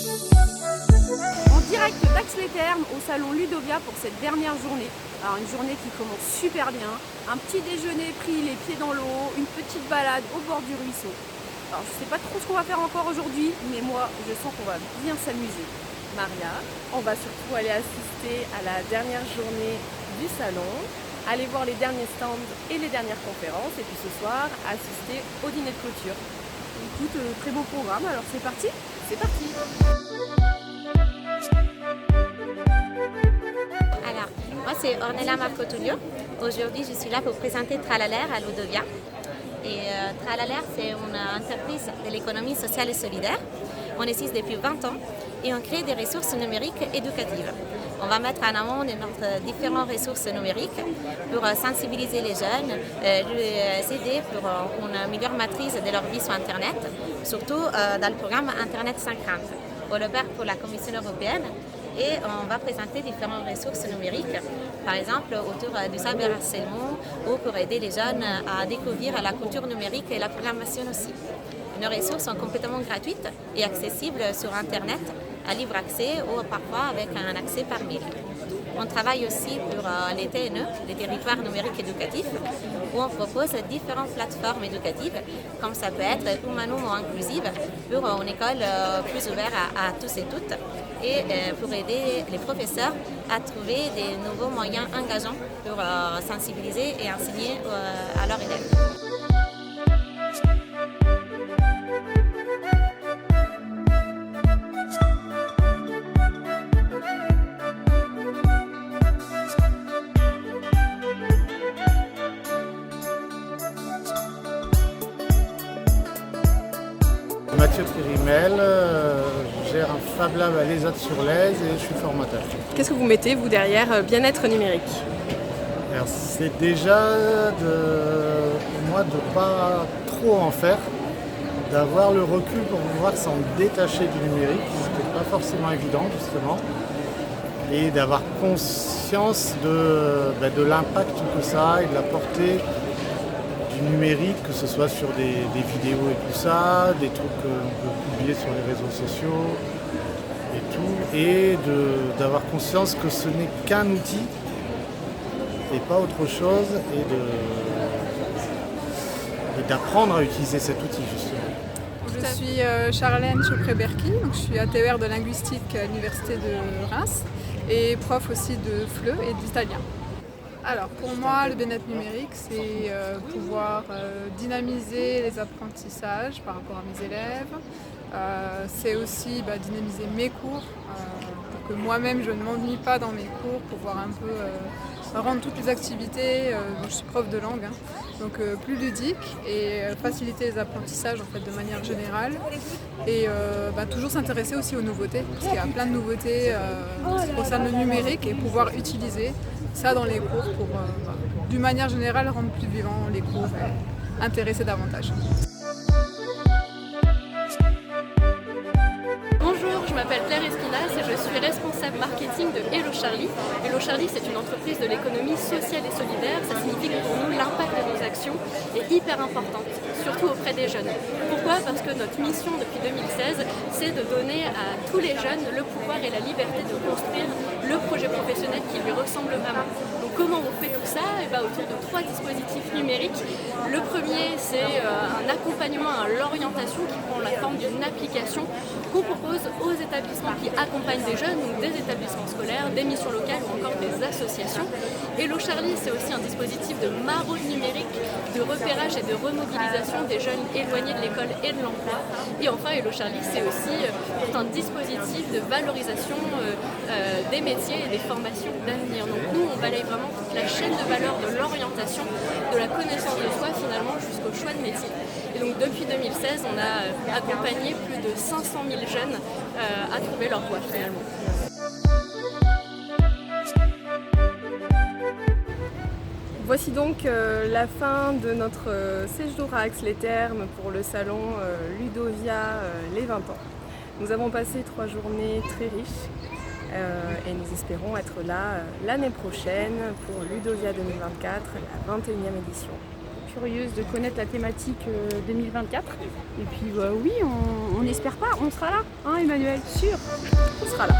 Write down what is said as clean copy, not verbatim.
En direct d'Ax-les-Thermes au salon Ludovia pour cette dernière journée. Alors une journée qui commence super bien, un petit déjeuner pris les pieds dans l'eau, une petite balade au bord du ruisseau. Alors je sais pas trop ce qu'on va faire encore aujourd'hui, mais moi je sens qu'on va bien s'amuser. Maria, on va surtout aller assister à la dernière journée du salon, aller voir les derniers stands et les dernières conférences, et puis ce soir assister au dîner de clôture. Écoute, très beau programme, alors c'est parti? C'est parti! Alors, moi c'est Ornella Marcotullio. Aujourd'hui je suis là pour présenter Tralalaire à Ludovia. Et Tralalaire c'est une entreprise de l'économie sociale et solidaire. On existe depuis 20 ans et on crée des ressources numériques éducatives. On va mettre en amont notre différentes ressources numériques pour sensibiliser les jeunes, les aider pour une meilleure maîtrise de leur vie sur Internet, surtout dans le programme Internet 50. On le fait pour la Commission européenne et on va présenter différentes ressources numériques, par exemple autour du cyberharcèlement ou pour aider les jeunes à découvrir la culture numérique et la programmation aussi. Nos ressources sont complètement gratuites et accessibles sur Internet, à libre accès ou parfois avec un accès par mail. On travaille aussi pour les TNE, les territoires numériques éducatifs, où on propose différentes plateformes éducatives, comme ça peut être Humanum ou Inclusive, pour une école plus ouverte à tous et toutes, et pour aider les professeurs à trouver des nouveaux moyens engageants pour sensibiliser et enseigner à leurs élèves. Mathieu Tririmel, je gère un Fab Lab à l'ESAT-sur-Lèze et je suis formateur. Qu'est-ce que vous mettez, vous, derrière bien-être numérique? Alors, c'est déjà pour moi de ne pas trop en faire, d'avoir le recul pour pouvoir s'en détacher du numérique, ce qui n'est pas forcément évident justement, et d'avoir conscience de l'impact que ça a et de la portée du numérique, que ce soit sur des vidéos et tout ça, des trucs qu'on peut publier sur les réseaux sociaux et tout, et d'avoir conscience que ce n'est qu'un outil et pas autre chose, et d'apprendre à utiliser cet outil justement. Je suis Charlène Chopré-Berki, je suis ATER de linguistique à l'université de Reims et prof aussi de FLE et d'italien. Alors pour moi, le bien-être numérique, c'est pouvoir dynamiser les apprentissages par rapport à mes élèves. C'est aussi dynamiser mes cours pour que moi-même je ne m'ennuie pas dans mes cours, pouvoir un peu rendre toutes les activités, je suis prof de langue, donc plus ludiques et faciliter les apprentissages en fait, de manière générale. Et toujours s'intéresser aussi aux nouveautés, parce qu'il y a plein de nouveautés qui concernent le numérique et pouvoir utiliser ça dans les cours pour, d'une manière générale, rendre plus vivants les cours et intéresser davantage. Bonjour, je m'appelle Claire Espinas et je suis responsable marketing de Hello Charlie. Hello Charlie, c'est une entreprise de l'économie sociale et solidaire. Ça signifie que pour nous, l'impact de nos actions est hyper important, surtout auprès des jeunes. Pourquoi? Parce que notre mission depuis 2016, c'est de donner à tous les jeunes le pouvoir et la liberté de construire le projet professionnel qui lui ressemble vraiment. Donc comment on fait tout ça? Autour de 3 dispositifs numériques. Le premier, c'est un accompagnement à l'orientation qui prend la forme d'une application qu'on propose aux établissements qui accompagnent des jeunes, donc des établissements scolaires, des missions locales ou encore des associations. Hello Charlie, c'est aussi un dispositif de maraude numérique, de repérage et de remobilisation des jeunes éloignés de l'école et de l'emploi. Et enfin, Hello Charlie, c'est aussi un dispositif de valorisation des métiers et des formations d'avenir. Donc nous, on balaye vraiment toute la chaîne de valeur de l'orientation, de la connaissance de soi finalement jusqu'au choix de métier. Et donc depuis 2016, on a accompagné plus de 500 000 jeunes à trouver leur voie finalement. Voici donc la fin de notre séjour à Ax-les-Thermes pour le salon Ludovia les 20 ans. Nous avons passé 3 journées très riches et nous espérons être là l'année prochaine pour Ludovia 2024, la 21e édition. curieuse de connaître la thématique 2024. Et puis oui, on n'espère pas, on sera là, hein Emmanuel, sûr, on sera là.